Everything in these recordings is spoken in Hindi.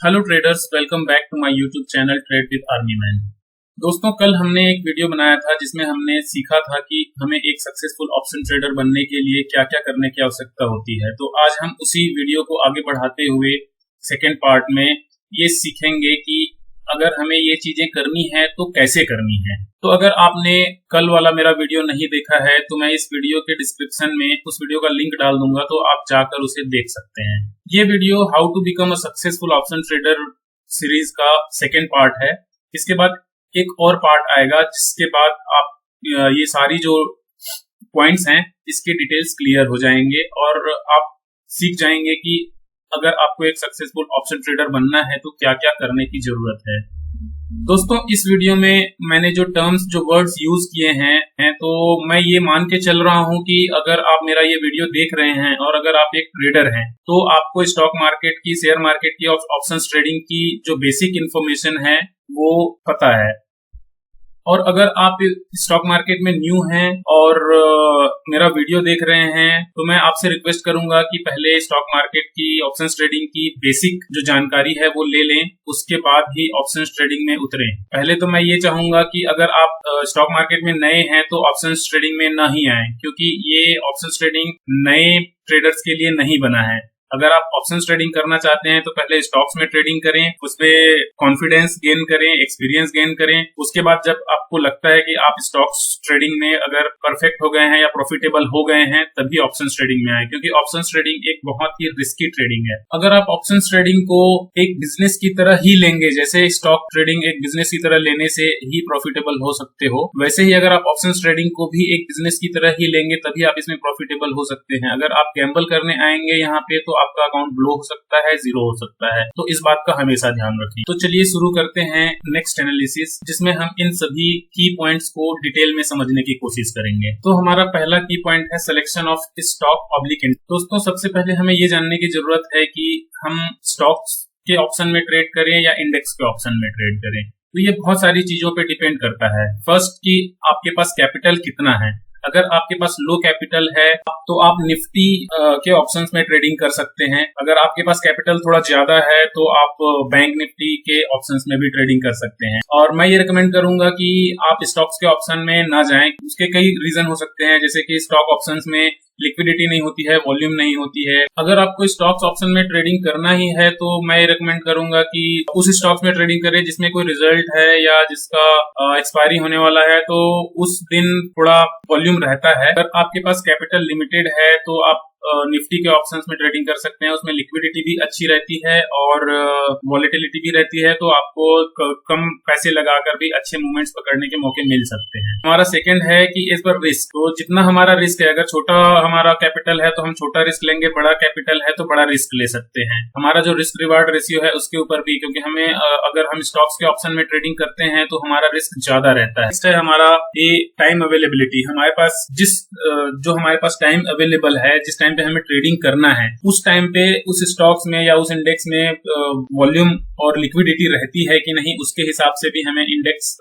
Hello traders, welcome back to my YouTube channel trade with army man. दोस्तों, कल हमने एक वीडियो बनाया था जिसमें हमने सीखा था कि हमें एक सक्सेसफुल ऑप्शन ट्रेडर बनने के लिए क्या क्या करने की आवश्यकता होती है। तो आज हम उसी वीडियो को आगे बढ़ाते हुए सेकेंड पार्ट में ये सीखेंगे कि अगर हमें ये चीजें करनी है तो कैसे करनी है। तो अगर आपने कल वाला मेरा वीडियो नहीं देखा है तो मैं इस वीडियो के डिस्क्रिप्शन में उस वीडियो का लिंक डाल दूंगा, तो आप जाकर उसे देख सकते हैं। ये video how to become a successful option trader series का सेकेंड पार्ट है। इसके बाद एक और पार्ट आएगा जिसके बाद आप ये सारी जो पॉइंट्स हैं इसके डिटेल्स क्लियर हो जाएंगे और आप सीख जाएंगे कि अगर आपको एक सक्सेसफुल ऑप्शन ट्रेडर बनना है तो क्या क्या करने की जरूरत है। दोस्तों, इस वीडियो में मैंने जो टर्म्स जो वर्ड्स यूज किए हैं तो मैं ये मान के चल रहा हूं कि अगर आप मेरा ये वीडियो देख रहे हैं और अगर आप एक ट्रेडर हैं तो आपको स्टॉक मार्केट की, शेयर मार्केट की, ऑप्शंस ट्रेडिंग की जो बेसिक इंफॉर्मेशन है वो पता है। और अगर आप स्टॉक मार्केट में न्यू हैं और मेरा वीडियो देख रहे हैं तो मैं आपसे रिक्वेस्ट करूंगा कि पहले स्टॉक मार्केट की, ऑप्शंस ट्रेडिंग की बेसिक जो जानकारी है वो ले लें, उसके बाद ही ऑप्शंस ट्रेडिंग में उतरें। पहले तो मैं ये चाहूंगा कि अगर आप स्टॉक मार्केट में नए हैं तो ऑप्शंस ट्रेडिंग में ना ही आए, क्योंकि ये ऑप्शंस ट्रेडिंग नए ट्रेडर्स के लिए नहीं बना है। अगर आप ऑप्शंस ट्रेडिंग करना चाहते हैं तो पहले स्टॉक्स में ट्रेडिंग करें, उसमें कॉन्फिडेंस गेन करें, एक्सपीरियंस गेन करें। उसके बाद जब आपको लगता है कि आप स्टॉक्स ट्रेडिंग में अगर परफेक्ट हो गए हैं या प्रॉफिटेबल हो गए हैं तभी ऑप्शंस ट्रेडिंग में आए, क्योंकि ऑप्शंस ट्रेडिंग एक बहुत ही रिस्की ट्रेडिंग है। अगर आप ऑप्शंस ट्रेडिंग को एक बिजनेस की तरह ही लेंगे, जैसे स्टॉक ट्रेडिंग एक बिजनेस की तरह लेने से ही प्रॉफिटेबल हो सकते हो, वैसे ही अगर आप ऑप्शंस ट्रेडिंग को भी एक बिजनेस की तरह ही लेंगे तभी आप इसमें प्रॉफिटेबल हो सकते हैं। अगर आप गैम्बल करने आएंगे यहाँ पे तो आपका अकाउंट ब्लो हो सकता है, जीरो हो सकता है। तो इस बात का हमेशा ध्यान रखें। तो चलिए शुरू करते हैं नेक्स्ट एनालिसिस, जिसमें हम इन सभी की पॉइंट्स को डिटेल में समझने की कोशिश करेंगे। तो हमारा पहला की पॉइंट है selection of stock oblique index. दोस्तों, सबसे पहले हमें ये जानने की जरूरत है कि हम स्टॉक्स के ऑप्शन में ट्रेड करें या इंडेक्स के ऑप्शन में ट्रेड करें। तो ये बहुत सारी चीजों पे डिपेंड करता है। फर्स्ट कि आपके पास कैपिटल कितना है। अगर आपके पास लो कैपिटल है तो आप निफ्टी के ऑप्शंस में ट्रेडिंग कर सकते हैं। अगर आपके पास कैपिटल थोड़ा ज्यादा है तो आप बैंक निफ्टी के ऑप्शंस में भी ट्रेडिंग कर सकते हैं। और मैं ये रिकमेंड करूंगा कि आप स्टॉक्स के ऑप्शन में ना जाएं। उसके कई रीजन हो सकते हैं, जैसे कि स्टॉक ऑप्शंस में लिक्विडिटी नहीं होती है, वॉल्यूम नहीं होती है। अगर आपको स्टॉक्स ऑप्शन में ट्रेडिंग करना ही है तो मैं ये रिकमेंड करूंगा कि उस स्टॉक्स में ट्रेडिंग करें जिसमें कोई रिजल्ट है या जिसका एक्सपायरी होने वाला है, तो उस दिन थोड़ा वॉल्यूम रहता है। अगर आपके पास कैपिटल लिमिटेड है तो आप निफ्टी के ऑप्शंस में ट्रेडिंग कर सकते हैं। उसमें लिक्विडिटी भी अच्छी रहती है और वॉलेटिलिटी भी रहती है, तो आपको कम पैसे लगाकर भी अच्छे मूवमेंट्स पकड़ने के मौके मिल सकते हैं। हमारा सेकंड है कि इस पर रिस्क। तो जितना हमारा रिस्क है, अगर छोटा हमारा कैपिटल है तो हम छोटा रिस्क लेंगे, बड़ा कैपिटल है तो बड़ा रिस्क ले सकते हैं। हमारा जो रिस्क रिवार्ड रेशियो है उसके ऊपर भी, क्योंकि हमें अगर हम स्टॉक्स के ऑप्शन में ट्रेडिंग करते हैं तो हमारा रिस्क ज्यादा रहता है। नेक्स्ट है हमारा ये टाइम अवेलेबिलिटी। हमारे पास जो हमारे पास टाइम अवेलेबल है, जिस टाइम पे हमें ट्रेडिंग करना है, उस टाइम पे उस स्टॉक्स में या उस इंडेक्स में वॉल्यूम और लिक्विडिटी रहती है कि नहीं, उसके हिसाब से भी हमें इंडेक्स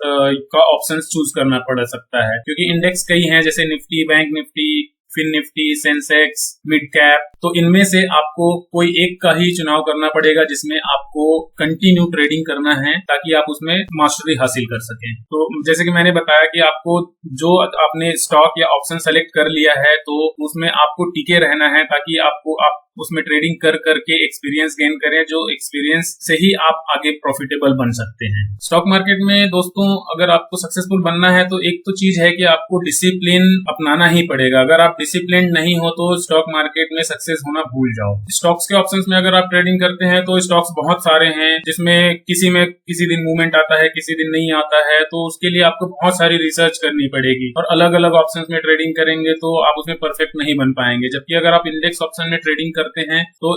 का ऑप्शंस चूज करना पड़ सकता है। क्योंकि इंडेक्स कई हैं, जैसे Nifty, bank Nifty, fin Nifty, Sensex, mid cap. तो इनमें से आपको कोई एक का ही चुनाव करना पड़ेगा जिसमें आपको कंटिन्यू ट्रेडिंग करना है, ताकि आप उसमें मास्टरी हासिल कर सकें। तो जैसे कि मैंने बताया कि आपको जो आपने स्टॉक या ऑप्शन सेलेक्ट कर लिया है तो उसमें आपको टिके रहना है, ताकि आप उसमें ट्रेडिंग कर करके एक्सपीरियंस गेन करें, जो एक्सपीरियंस से ही आप आगे प्रॉफिटेबल बन सकते हैं। स्टॉक मार्केट में दोस्तों, अगर आपको सक्सेसफुल बनना है तो एक तो चीज है कि आपको डिसिप्लिन अपनाना ही पड़ेगा। अगर आप डिसिप्लिन नहीं हो तो स्टॉक मार्केट में सक्सेस होना भूल जाओ। स्टॉक्स के ऑप्शंस में अगर आप ट्रेडिंग करते हैं तो स्टॉक्स बहुत सारे हैं, जिसमें किसी दिन मूवमेंट आता है, किसी दिन नहीं आता है, तो उसके लिए आपको बहुत सारी रिसर्च करनी पड़ेगी और अलग अलग ऑप्शंस में ट्रेडिंग करेंगे तो आप उसमें परफेक्ट नहीं बन पाएंगे। जबकि अगर आप इंडेक्स ऑप्शन में ट्रेडिंग करते हैं तो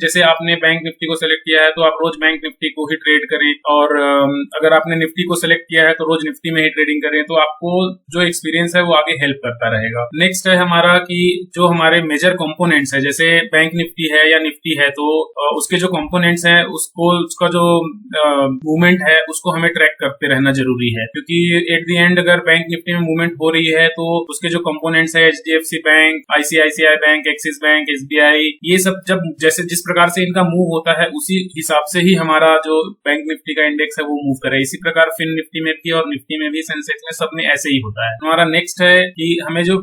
जैसे आपने बैंक निफ्टी को सेलेक्ट किया है तो आप रोज बैंक निफ्टी को ही ट्रेड करें, और अगर आपने निफ्टी को सेलेक्ट किया है तो रोज निफ्टी में ही ट्रेडिंग करें, तो आपको जो एक्सपीरियंस है वो आगे हेल्प करता रहेगा। नेक्स्ट है हमारा कि जो हमारे मेजर कंपोनेंट्स है, जैसे बैंक निफ्टी है या निफ्टी है, तो उसके जो कंपोनेंट्स हैं उसका जो मूवमेंट है उसको हमें ट्रैक करते रहना जरूरी है। क्योंकि एट द एंड अगर बैंक निफ्टी में मूवमेंट हो रही है तो उसके जो कंपोनेंट्स है, HDFC bank, ICICI bank, axis bank, SBI, ये सब जब जैसे जिस प्रकार से इनका मूव होता है उसी हिसाब से ही हमारा जो बैंक निफ्टी का इंडेक्स है वो मूव करे। इसी प्रकार फिन निफ्टी में भी और निफ्टी में भी, सेंसेक्स में, सब में ऐसे ही होता है। हमारा नेक्स्ट है कि हमें जो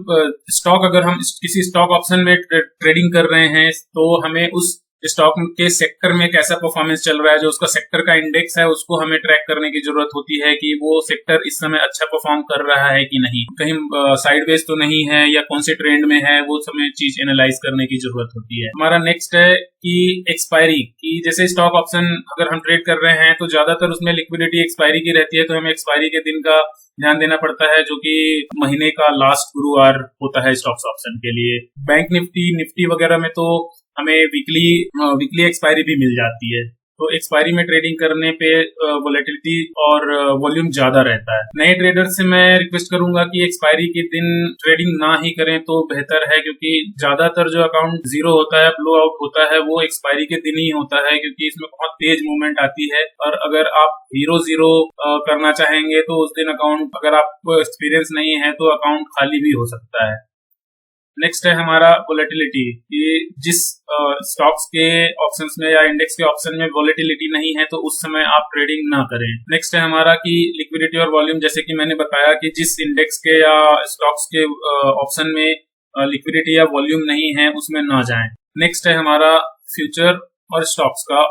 स्टॉक, अगर हम किसी स्टॉक ऑप्शन में ट्रेडिंग कर रहे हैं तो हमें उस स्टॉक के सेक्टर में कैसा परफॉर्मेंस चल रहा है, जो उसका सेक्टर का इंडेक्स है उसको हमें ट्रैक करने की जरूरत होती है कि वो सेक्टर इस समय अच्छा परफॉर्म कर रहा है कि नहीं, कहीं साइडवेज तो नहीं है या कौन से ट्रेंड में है, वो हमें चीज एनालाइज करने की जरूरत होती है। हमारा नेक्स्ट है कि एक्सपायरी की, जैसे स्टॉक ऑप्शन अगर हम ट्रेड कर रहे हैं तो ज्यादातर उसमें लिक्विडिटी एक्सपायरी की रहती है, तो हमें एक्सपायरी के दिन का ध्यान देना पड़ता है, जो कि महीने का लास्ट गुरुवार होता है स्टॉक्स ऑप्शन के लिए। बैंक निफ्टी वगैरह में तो हमें वीकली एक्सपायरी भी मिल जाती है, तो एक्सपायरी में ट्रेडिंग करने पे वोलेटिलिटी और वॉल्यूम ज्यादा रहता है। नए ट्रेडर से मैं रिक्वेस्ट करूंगा कि एक्सपायरी के दिन ट्रेडिंग ना ही करें तो बेहतर है, क्योंकि ज्यादातर जो अकाउंट जीरो होता है, ब्लो आउट होता है, वो एक्सपायरी के दिन ही होता है, क्योंकि इसमें बहुत तेज मूवमेंट आती है। और अगर आप जीरो करना चाहेंगे तो उस दिन अकाउंट, अगर आपको एक्सपीरियंस नहीं है तो अकाउंट खाली भी हो सकता है। नेक्स्ट है हमारा वोलेटिलिटी, कि जिस स्टॉक्स के ऑप्शंस में या इंडेक्स के ऑप्शन में वोलेटिलिटी नहीं है तो उस समय आप ट्रेडिंग ना करें। नेक्स्ट है हमारा कि लिक्विडिटी और वॉल्यूम, जैसे कि मैंने बताया कि जिस इंडेक्स के या स्टॉक्स के ऑप्शन में लिक्विडिटी या वॉल्यूम नहीं है उसमें ना जाएं। नेक्स्ट है हमारा फ्यूचर और स्टॉक्स का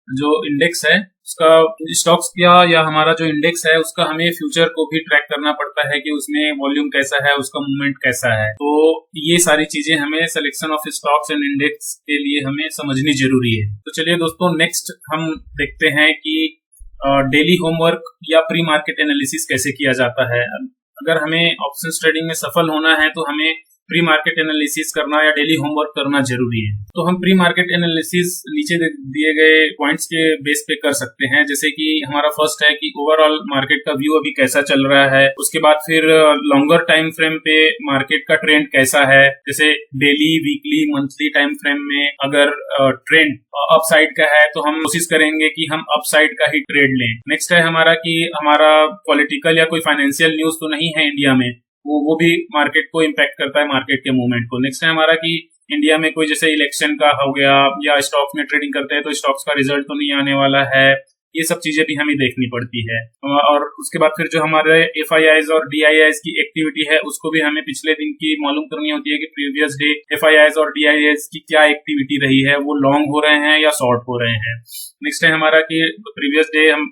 जो इंडेक्स है उसका, स्टॉक्स का या हमारा जो इंडेक्स है उसका हमें फ्यूचर को भी ट्रैक करना पड़ता है कि उसमें वॉल्यूम कैसा है, उसका मूवमेंट कैसा है। तो ये सारी चीजें हमें selection of stocks and index के लिए हमें समझनी जरूरी है। तो चलिए दोस्तों, नेक्स्ट हम देखते हैं कि डेली होमवर्क या प्री मार्केट एनालिसिस कैसे किया जाता है। अगर हमें ऑप्शंस ट्रेडिंग में सफल होना है तो हमें प्री मार्केट एनालिसिस करना या डेली होमवर्क करना जरूरी है। तो हम प्री मार्केट एनालिसिस नीचे दिए गए पॉइंट्स के बेस पे कर सकते हैं, जैसे कि हमारा फर्स्ट है कि ओवरऑल मार्केट का व्यू अभी कैसा चल रहा है। उसके बाद फिर लॉन्गर टाइम फ्रेम पे मार्केट का ट्रेंड कैसा है, जैसे daily, weekly, monthly time frame में अगर ट्रेंड अपसाइड का है तो हम कोशिश करेंगे कि हम अपसाइड का ही ट्रेड लें। नेक्स्ट है हमारा कि हमारा पॉलिटिकल या कोई फाइनेंशियल न्यूज तो नहीं है इंडिया में, वो भी मार्केट को इम्पैक्ट करता है, मार्केट के मूवमेंट को। नेक्स्ट है हमारा कि इंडिया में कोई जैसे इलेक्शन का हो गया या स्टॉक्स में ट्रेडिंग करते हैं तो स्टॉक्स का रिजल्ट तो नहीं आने वाला है, ये सब चीजें भी हमें देखनी पड़ती है। और उसके बाद फिर जो हमारे FIIs और DIIs की एक्टिविटी है उसको भी हमें पिछले दिन की मालूम करनी होती है कि प्रीवियस डे FIIs और DIIs की क्या एक्टिविटी रही है, वो लॉन्ग हो रहे हैं या शॉर्ट हो रहे हैं। नेक्स्ट है हमारा कि प्रीवियस डे हम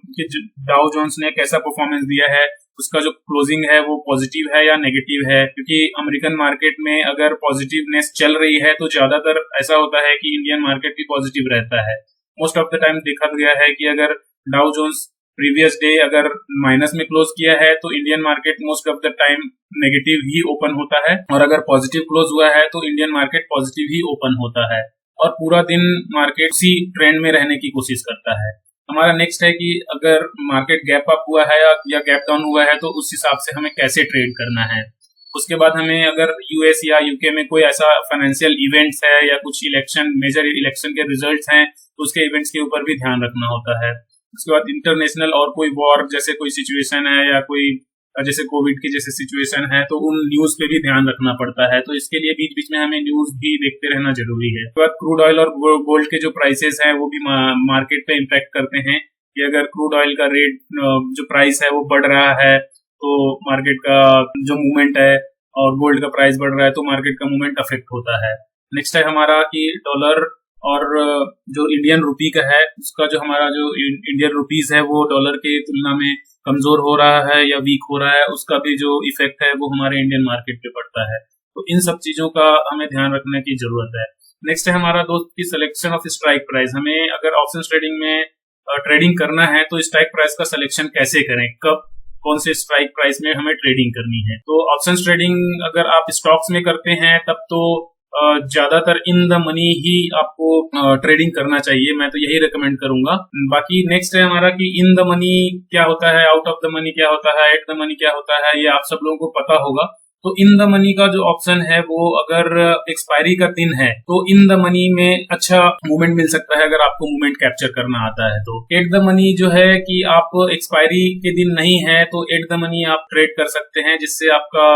डाउ जोन्स ने कैसा परफॉर्मेंस दिया है, उसका जो क्लोजिंग है वो पॉजिटिव है या नेगेटिव है, क्योंकि अमेरिकन मार्केट में अगर पॉजिटिवनेस चल रही है तो ज्यादातर ऐसा होता है कि इंडियन मार्केट भी पॉजिटिव रहता है। मोस्ट ऑफ द टाइम देखा गया है कि अगर डाउ जोन्स प्रीवियस डे अगर माइनस में क्लोज किया है तो Indian market most of the time negative he open होता है, और अगर पॉजिटिव क्लोज हुआ है तो इंडियन मार्केट पॉजिटिव ही ओपन होता है, और पूरा दिन मार्केट उसी ट्रेंड में रहने की कोशिश करता है। हमारा नेक्स्ट है कि अगर मार्केट गैप अप हुआ है या गैप डाउन हुआ है तो उस हिसाब से हमें कैसे ट्रेड करना है। उसके बाद हमें अगर US या UK में कोई ऐसा फाइनेंशियल इवेंट्स है या कुछ इलेक्शन, मेजर इलेक्शन के रिजल्ट्स हैं तो उसके इवेंट्स के ऊपर भी ध्यान रखना होता है। उसके बाद इंटरनेशनल और कोई वॉर जैसे कोई सिचुएशन है या कोई जैसे कोविड की जैसे सिचुएशन है तो उन न्यूज पे भी ध्यान रखना पड़ता है, तो इसके लिए बीच बीच में हमें न्यूज भी देखते रहना जरूरी है। उसके बाद क्रूड ऑयल और गोल्ड के जो प्राइसेस हैं वो भी मार्केट पे इम्पैक्ट करते हैं, कि अगर क्रूड ऑयल का रेट जो प्राइस है वो बढ़ रहा है तो मार्केट का जो मूवमेंट है, और गोल्ड का प्राइस बढ़ रहा है तो मार्केट का मूवमेंट अफेक्ट होता है। नेक्स्ट है हमारा कि डॉलर और जो इंडियन रुपी का है उसका जो हमारा जो इंडियन रुपीज है वो डॉलर के तुलना में कमजोर हो रहा है या वीक हो रहा है, उसका भी जो इफेक्ट है वो हमारे इंडियन मार्केट पे पड़ता है। तो इन सब चीजों का हमें ध्यान रखने की जरूरत है। नेक्स्ट है हमारा दोस्त की सिलेक्शन ऑफ स्ट्राइक प्राइस। हमें अगर ऑप्शन ट्रेडिंग में ट्रेडिंग करना है तो स्ट्राइक प्राइस का सिलेक्शन कैसे करें, कब कौन से स्ट्राइक प्राइस में हमें ट्रेडिंग करनी है। तो ऑप्शन ट्रेडिंग अगर आप स्टॉक्स में करते हैं तब तो ज्यादातर इन द मनी ही आपको ट्रेडिंग करना चाहिए, मैं तो यही रिकमेंड करूंगा। बाकी नेक्स्ट है हमारा कि इन द मनी क्या होता है, आउट ऑफ द मनी क्या होता है, एट द मनी क्या होता है, ये आप सब लोगों को पता होगा। तो इन द मनी का जो ऑप्शन है वो अगर एक्सपायरी का दिन है तो इन द मनी में अच्छा मूवमेंट मिल सकता है अगर आपको मूवमेंट कैप्चर करना आता है। तो एट द मनी जो है कि आप एक्सपायरी के दिन नहीं है तो एट द मनी आप ट्रेड कर सकते हैं, जिससे आपका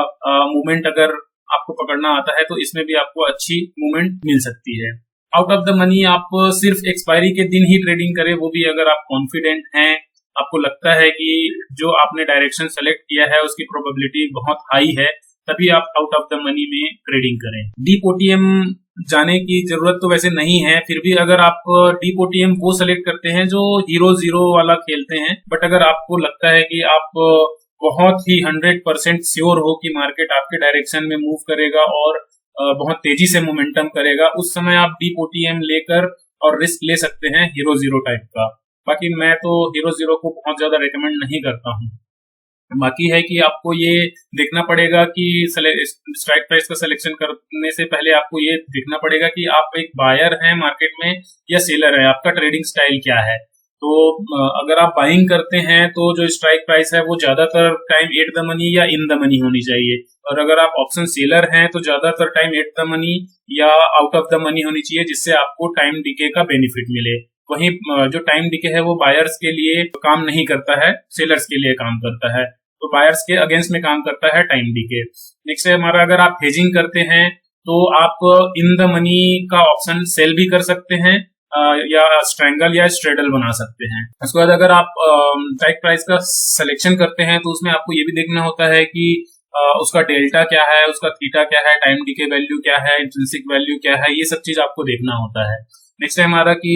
मूवमेंट अगर आपको पकड़ना आता है तो इसमें भी आपको अच्छी मूवमेंट मिल सकती है। आउट ऑफ द मनी आप सिर्फ एक्सपायरी के दिन ही ट्रेडिंग करें, वो भी अगर आप कॉन्फिडेंट हैं, आपको लगता है कि जो आपने डायरेक्शन सेलेक्ट किया है उसकी प्रोबेबिलिटी बहुत हाई है, तभी आप आउट ऑफ द मनी में ट्रेडिंग करें। डीप ओटीएम जाने की जरूरत तो वैसे नहीं है, फिर भी अगर आप डीप ओटीएम वो सेलेक्ट करते हैं जो हीरो जीरो वाला खेलते हैं, बट अगर आपको लगता है कि आप बहुत ही 100% श्योर हो कि मार्केट आपके डायरेक्शन में मूव करेगा और बहुत तेजी से मोमेंटम करेगा, उस समय आप डीप ओटीएम लेकर और रिस्क ले सकते हैं हीरो जीरो टाइप का। बाकी मैं तो हीरो जीरो को बहुत ज्यादा रेकमेंड नहीं करता हूँ। बाकी है कि आपको ये देखना पड़ेगा कि स्ट्राइक प्राइस का सिलेक्शन करने से पहले आपको ये देखना पड़ेगा कि आप एक बायर हैं मार्केट में या सेलर है, आपका ट्रेडिंग स्टाइल क्या है। तो अगर आप बाइंग करते हैं तो जो स्ट्राइक प्राइस है वो ज्यादातर टाइम एट द मनी या इन द मनी होनी चाहिए, और अगर आप ऑप्शन सेलर हैं तो ज्यादातर टाइम एट द मनी या आउट ऑफ द मनी होनी चाहिए, जिससे आपको टाइम डिके का बेनिफिट मिले। वहीं जो टाइम डिके है वो बायर्स के लिए काम नहीं करता है, सेलर्स के लिए काम करता है, तो बायर्स के अगेंस्ट में काम करता है टाइम डिके। नेक्स्ट है हमारा, अगर आप हेजिंग करते हैं तो आप इन द मनी का ऑप्शन सेल भी कर सकते हैं या स्ट्रैंगल या स्ट्रेडल बना सकते हैं। उसके बाद अगर आप स्ट्राइक प्राइस का सिलेक्शन करते हैं तो उसमें आपको ये भी देखना होता है कि उसका डेल्टा क्या है, उसका थीटा क्या है, टाइम डिके वैल्यू क्या है, इंट्रिंसिक वैल्यू क्या है, ये सब चीज आपको देखना होता है। नेक्स्ट है हमारा कि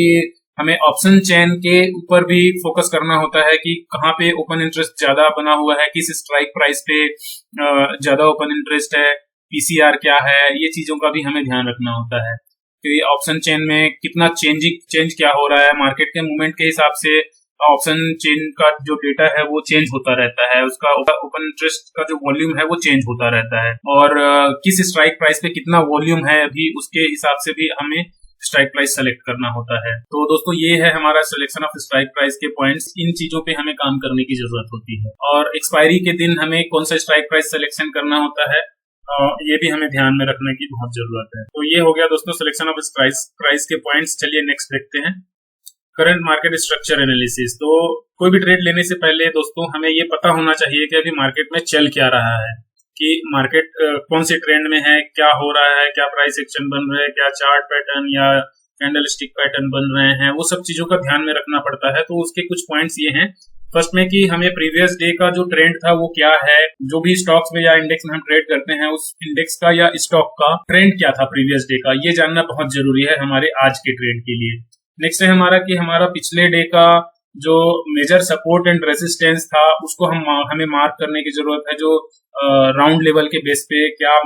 हमें ऑप्शन चेन के ऊपर भी फोकस करना होता है कि कहाँ पे ओपन इंटरेस्ट ज्यादा बना हुआ है, किस स्ट्राइक प्राइस पे ज्यादा ओपन इंटरेस्ट है, पीसीआर क्या है, ये चीजों का भी हमें ध्यान रखना होता है कि ऑप्शन चेन में कितना चेंज क्या हो रहा है। मार्केट के मूवमेंट के हिसाब से ऑप्शन चेन का जो डेटा है वो चेंज होता रहता है, उसका ओपन इंटरेस्ट का जो वॉल्यूम है वो चेंज होता रहता है, और किस स्ट्राइक प्राइस पे कितना वॉल्यूम है अभी उसके हिसाब से भी हमें स्ट्राइक प्राइस सेलेक्ट करना होता है। तो दोस्तों ये है हमारा सिलेक्शन ऑफ स्ट्राइक प्राइस के पॉइंट्स, इन चीजों पे हमें काम करने की जरूरत होती है। और एक्सपायरी के दिन हमें कौन सा स्ट्राइक प्राइस सिलेक्शन करना होता है ये भी हमें ध्यान में रखने की बहुत जरूरत है। तो ये हो गया दोस्तों सिलेक्शन ऑफ प्राइस के पॉइंट्स। चलिए नेक्स्ट देखते हैं करंट मार्केट स्ट्रक्चर एनालिसिस। तो कोई भी ट्रेड लेने से पहले दोस्तों हमें ये पता होना चाहिए कि अभी मार्केट में चल क्या रहा है, कि मार्केट कौन से ट्रेंड में है, क्या हो रहा है, क्या प्राइस एक्शन बन रहा है, क्या चार्ट पैटर्न या कैंडल स्टिक पैटर्न बन रहे हैं, वो सब चीजों का ध्यान में रखना पड़ता है। तो उसके कुछ पॉइंट्स ये हैं। फर्स्ट में कि हमें प्रीवियस डे का जो ट्रेंड था वो क्या है, जो भी स्टॉक्स में या इंडेक्स में हम ट्रेड करते हैं उस इंडेक्स का या स्टॉक का ट्रेंड क्या था प्रीवियस डे का, ये जानना बहुत जरूरी है हमारे आज के ट्रेड के लिए। नेक्स्ट है हमारा कि हमारा पिछले डे का जो मेजर सपोर्ट एंड रेजिस्टेंस था उसको हमें मार्क करने की जरूरत है, जो राउंड लेवल के बेस पे क्या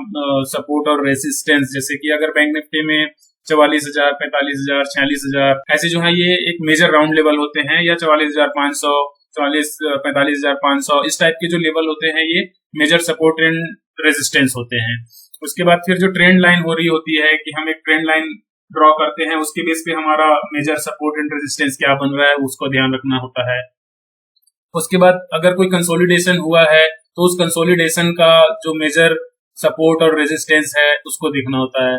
सपोर्ट और रेजिस्टेंस, जैसे कि अगर बैंक निफ्टी में 44,000, 45,000, 46,000 ऐसे जो है ये एक मेजर राउंड लेवल होते हैं, या 44,500, 45,500 इस टाइप के जो लेवल होते हैं ये मेजर सपोर्ट एंड रेजिस्टेंस होते हैं। उसके बाद फिर जो ट्रेंड लाइन हो रही होती है कि हम एक ट्रेंड लाइन ड्रॉ करते हैं, उसके बेस पे हमारा मेजर सपोर्ट एंड रेजिस्टेंस क्या बन रहा है उसको ध्यान रखना होता है। उसके बाद अगर कोई कंसोलिडेशन हुआ है तो उस कंसोलिडेशन का जो मेजर सपोर्ट और रेजिस्टेंस है उसको देखना होता है।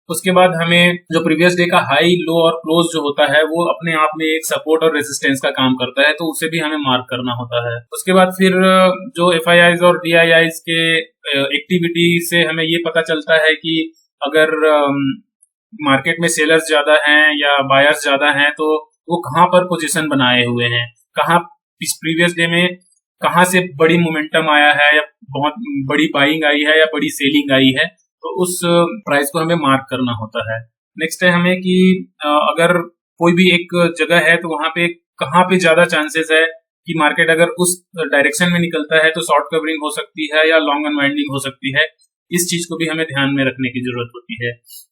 उसके बाद हमें जो प्रीवियस डे का हाई, लो और क्लोज जो होता है वो अपने आप में एक सपोर्ट और रेजिस्टेंस का काम करता है, तो उसे भी हमें मार्क करना होता है। उसके बाद फिर जो एफआईआईज और डीआईआईज के एक्टिविटी से हमें ये पता चलता है कि अगर मार्केट में सेलर्स ज्यादा हैं या बायर्स ज्यादा हैं तो वो कहाँ पर पोजीशन बनाए हुए हैं, कहाँ प्रीवियस डे में कहाँ से बड़ी मोमेंटम आया है या बहुत बड़ी बाइंग आई है या बड़ी सेलिंग आई है, तो उस प्राइस को हमें मार्क करना होता है। नेक्स्ट है हमें कि अगर कोई भी एक जगह है तो वहां पे कहाँ पे ज्यादा चांसेस है कि मार्केट अगर उस डायरेक्शन में निकलता है तो शॉर्ट कवरिंग हो सकती है या लॉन्ग अनवाइंडिंग हो सकती है, इस चीज को भी हमें ध्यान में रखने की जरूरत होती है।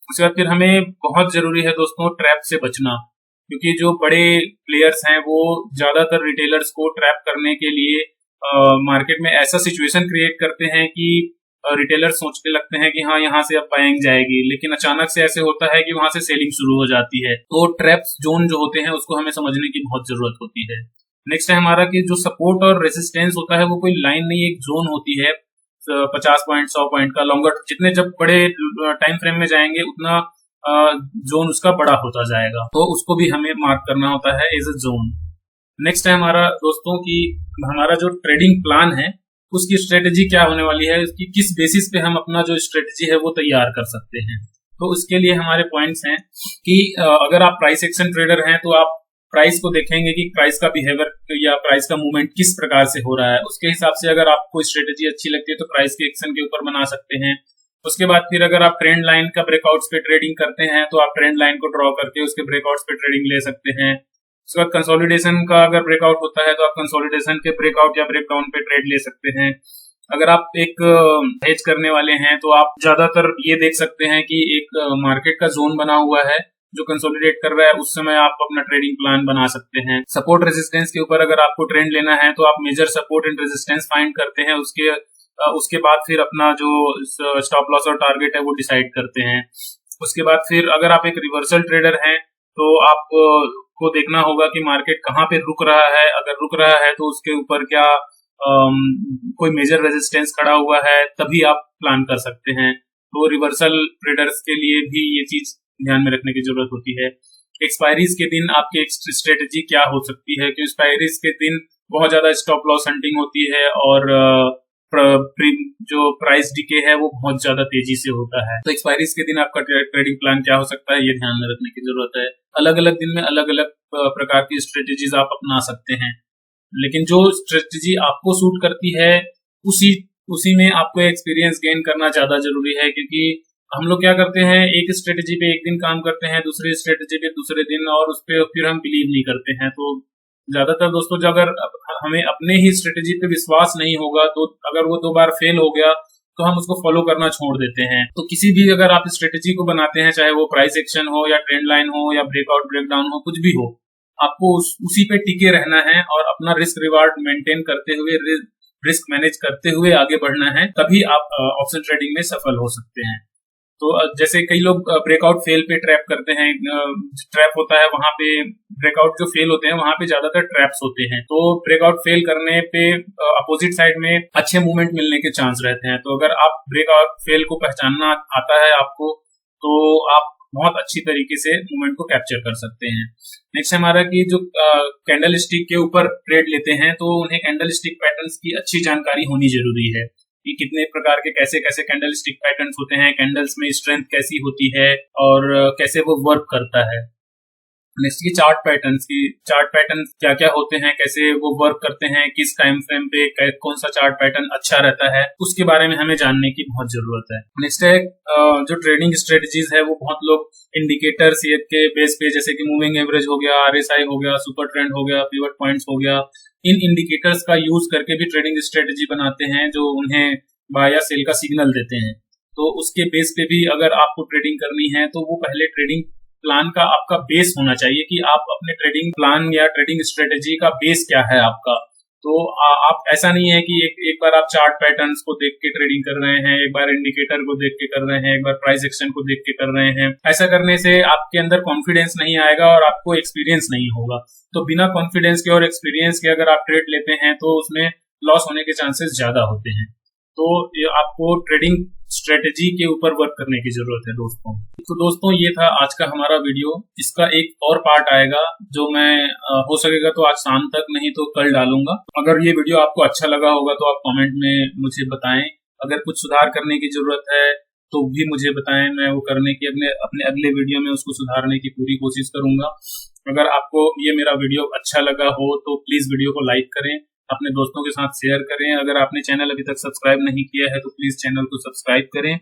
उसके बाद फिर हमें बहुत जरूरी है दोस्तों ट्रैप से बचना, क्योंकि जो बड़े प्लेयर्स हैं वो ज्यादातर रिटेलर्स को ट्रैप करने के लिए मार्केट में ऐसा सिचुएशन क्रिएट करते हैं कि रिटेलर सोचने लगते हैं कि हाँ यहाँ से अब बाइंग जाएगी, लेकिन अचानक से ऐसे होता है कि वहां से सेलिंग शुरू हो जाती है। तो ट्रैप जोन जो होते हैं उसको हमें समझने की बहुत जरूरत होती है। नेक्स्ट है हमारा कि जो सपोर्ट और रेजिस्टेंस होता है वो कोई लाइन नहीं, एक जोन होती है 50 पॉइंट 100 पॉइंट का। लॉन्गर जितने जब बड़े टाइम फ्रेम में जाएंगे उतना जोन उसका बड़ा होता जाएगा, तो उसको भी हमें मार्क करना होता है एज अ जोन। नेक्स्ट है हमारा दोस्तों की हमारा जो ट्रेडिंग प्लान है उसकी स्ट्रेटेजी क्या होने वाली है, उसकी किस बेसिस पे हम अपना जो स्ट्रेटेजी है वो तैयार कर सकते हैं। तो उसके लिए हमारे पॉइंट्स हैं कि अगर आप प्राइस एक्शन ट्रेडर हैं तो आप प्राइस को देखेंगे कि प्राइस का बिहेवियर या प्राइस का मूवमेंट किस प्रकार से हो रहा है, उसके हिसाब से अगर आपको स्ट्रेटेजी अच्छी लगती है तो प्राइस के एक्शन के ऊपर बना सकते हैं। उसके बाद फिर अगर आप ट्रेंड लाइन का ब्रेकआउट्स पे ट्रेडिंग करते हैं तो आप ट्रेंड लाइन को ड्रॉ करके उसके ब्रेकआउट्स पे ट्रेडिंग ले सकते हैं। उसके बाद कंसोलिडेशन का अगर ब्रेकआउट होता है तो आप कंसोलिडेशन के ब्रेकआउट या ब्रेकडाउन पे ट्रेड ले सकते हैं। अगर आप एक हेज करने वाले हैं तो आप ज्यादातर ये देख सकते हैं कि एक मार्केट का जोन बना हुआ है जो कंसोलिडेट कर रहा है, उस समय आप अपना ट्रेडिंग प्लान बना सकते हैं। सपोर्ट रेजिस्टेंस के ऊपर अगर आपको ट्रेंड लेना है तो आप major support and resistance find करते हैं, उसके बाद फिर अपना जो स्टॉप लॉस और टारगेट है वो डिसाइड करते हैं। उसके बाद फिर अगर आप एक रिवर्सल ट्रेडर हैं तो आप को देखना होगा कि मार्केट कहाँ पे रुक रहा है, अगर रुक रहा है तो उसके ऊपर क्या कोई मेजर रेजिस्टेंस खड़ा हुआ है, तभी आप प्लान कर सकते हैं। तो रिवर्सल ट्रेडर्स के लिए भी ये चीज ध्यान में रखने की जरूरत होती है। एक्सपायरीज के दिन आपकी स्ट्रेटेजी क्या हो सकती है, कि एक्सपायरीज के दिन बहुत ज्यादा स्टॉप लॉस हंटिंग होती है और जो प्राइस डिके है वो बहुत ज्यादा तेजी से होता है। तो एक्सपायरीज के दिन आपका ट्रेडिंग प्लान क्या हो सकता है, ये ध्यान में रखने की जरूरत है। अलग अलग दिन में अलग अलग प्रकार की स्ट्रेटेजीज आप अपना सकते हैं, लेकिन जो स्ट्रेटेजी आपको सूट करती है उसी में आपको एक्सपीरियंस गेन करना ज्यादा जरूरी है। क्योंकि हम लोग क्या करते हैं, एक स्ट्रेटेजी पे एक दिन काम करते हैं, दूसरी स्ट्रेटेजी पे दूसरे दिन, और उस पर फिर हम बिलीव नहीं करते हैं। तो ज्यादातर दोस्तों जो अगर हमें अपने ही स्ट्रेटेजी पे विश्वास नहीं होगा तो अगर वो 2 बार फेल हो गया तो हम उसको फॉलो करना छोड़ देते हैं। तो किसी भी अगर आप स्ट्रेटेजी को बनाते हैं, चाहे वो प्राइस एक्शन हो या ट्रेंड लाइन हो या ब्रेकआउट ब्रेकडाउन हो, कुछ भी हो, आपको उसी पे टिके रहना है और अपना रिस्क रिवार्ड मेंटेन करते हुए, रिस्क मैनेज करते हुए आगे बढ़ना है, तभी आप ऑप्शन ट्रेडिंग में सफल हो सकते हैं। तो जैसे कई लोग ब्रेकआउट फेल पे ट्रैप करते हैं, ट्रैप होता है वहां पे, ब्रेकआउट जो फेल होते हैं वहां पे ज्यादातर ट्रैप्स होते हैं। तो ब्रेकआउट फेल करने पे अपोजिट साइड में अच्छे मूवमेंट मिलने के चांस रहते हैं। तो अगर आप ब्रेकआउट फेल को पहचानना आता है आपको, तो आप बहुत अच्छी तरीके से मूवमेंट को कैप्चर कर सकते हैं। नेक्स्ट हमारा कि जो कैंडल स्टिक के ऊपर ट्रेड लेते हैं तो उन्हें कैंडल स्टिक पैटर्न्स की अच्छी जानकारी होनी जरूरी है कि कितने प्रकार के कैसे कैसे कैंडल स्टिक पैटर्न्स होते हैं, कैंडल्स में स्ट्रेंथ कैसी होती है और कैसे वो वर्क करता है। नेक्स्ट की चार्ट पैटर्न क्या क्या होते हैं, कैसे वो वर्क करते हैं, किस टाइम फ्रेम पे कौन सा चार्ट पैटर्न अच्छा रहता है, उसके बारे में हमें जानने की बहुत जरूरत है। नेक्स्ट है जो ट्रेडिंग स्ट्रेटजीज है वो बहुत लोग इंडिकेटर्स के बेस पे, जैसे कि मूविंग एवरेज हो गया, RSI हो गया, सुपर ट्रेंड हो गया, पिवट पॉइंट्स हो गया, इन इंडिकेटर्स का यूज करके भी ट्रेडिंग स्ट्रेटजी बनाते हैं जो उन्हें बाय या सेल का सिग्नल देते हैं। तो उसके बेस पे भी अगर आपको ट्रेडिंग करनी है तो वो पहले ट्रेडिंग प्लान का आपका बेस होना चाहिए कि आप अपने ट्रेडिंग प्लान या ट्रेडिंग स्ट्रेटजी का बेस क्या है आपका। तो आप ऐसा नहीं है कि एक बार आप चार्ट पैटर्न्स को देख के ट्रेडिंग कर रहे हैं, एक बार इंडिकेटर को देख के कर रहे हैं, एक बार प्राइस एक्शन को देख के कर रहे हैं। ऐसा करने से आपके अंदर कॉन्फिडेंस नहीं आएगा और आपको एक्सपीरियंस नहीं होगा। तो बिना कॉन्फिडेंस के और एक्सपीरियंस के अगर आप ट्रेड लेते हैं तो उसमें लॉस होने के चांसेस ज्यादा होते हैं। तो आपको ट्रेडिंग स्ट्रेटेजी के ऊपर वर्क करने की जरूरत है दोस्तों। तो दोस्तों ये था आज का हमारा वीडियो। इसका एक और पार्ट आएगा जो मैं हो सकेगा तो आज शाम तक, नहीं तो कल डालूंगा। अगर ये वीडियो आपको अच्छा लगा होगा तो आप कमेंट में मुझे बताएं। अगर कुछ सुधार करने की जरूरत है तो भी मुझे बताएं, मैं वो करने की अपने अगले वीडियो में उसको सुधारने की पूरी कोशिश करूंगा। अगर आपको ये मेरा वीडियो अच्छा लगा हो तो प्लीज वीडियो को लाइक करें, अपने दोस्तों के साथ शेयर करें। अगर आपने चैनल अभी तक सब्सक्राइब नहीं किया है तो प्लीज चैनल को सब्सक्राइब करें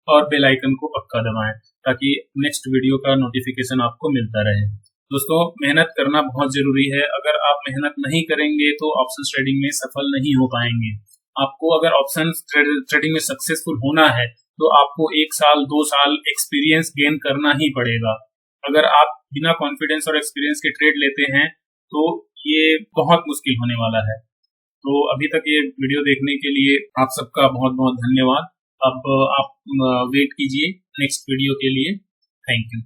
और बेल आइकन को पक्का दबाएं ताकि नेक्स्ट वीडियो का नोटिफिकेशन आपको मिलता रहे। दोस्तों मेहनत करना बहुत जरूरी है। अगर आप मेहनत नहीं करेंगे तो ऑप्शन ट्रेडिंग में सफल नहीं हो पाएंगे। आपको अगर ऑप्शन ट्रेडिंग में सक्सेसफुल होना है तो आपको 1 साल 2 साल एक्सपीरियंस गेन करना ही पड़ेगा। अगर आप बिना कॉन्फिडेंस और एक्सपीरियंस के ट्रेड लेते हैं तो ये बहुत मुश्किल होने वाला है। तो अभी तक ये वीडियो देखने के लिए आप सबका बहुत बहुत धन्यवाद। अब आप वेट कीजिए नेक्स्ट वीडियो के लिए। Thank you.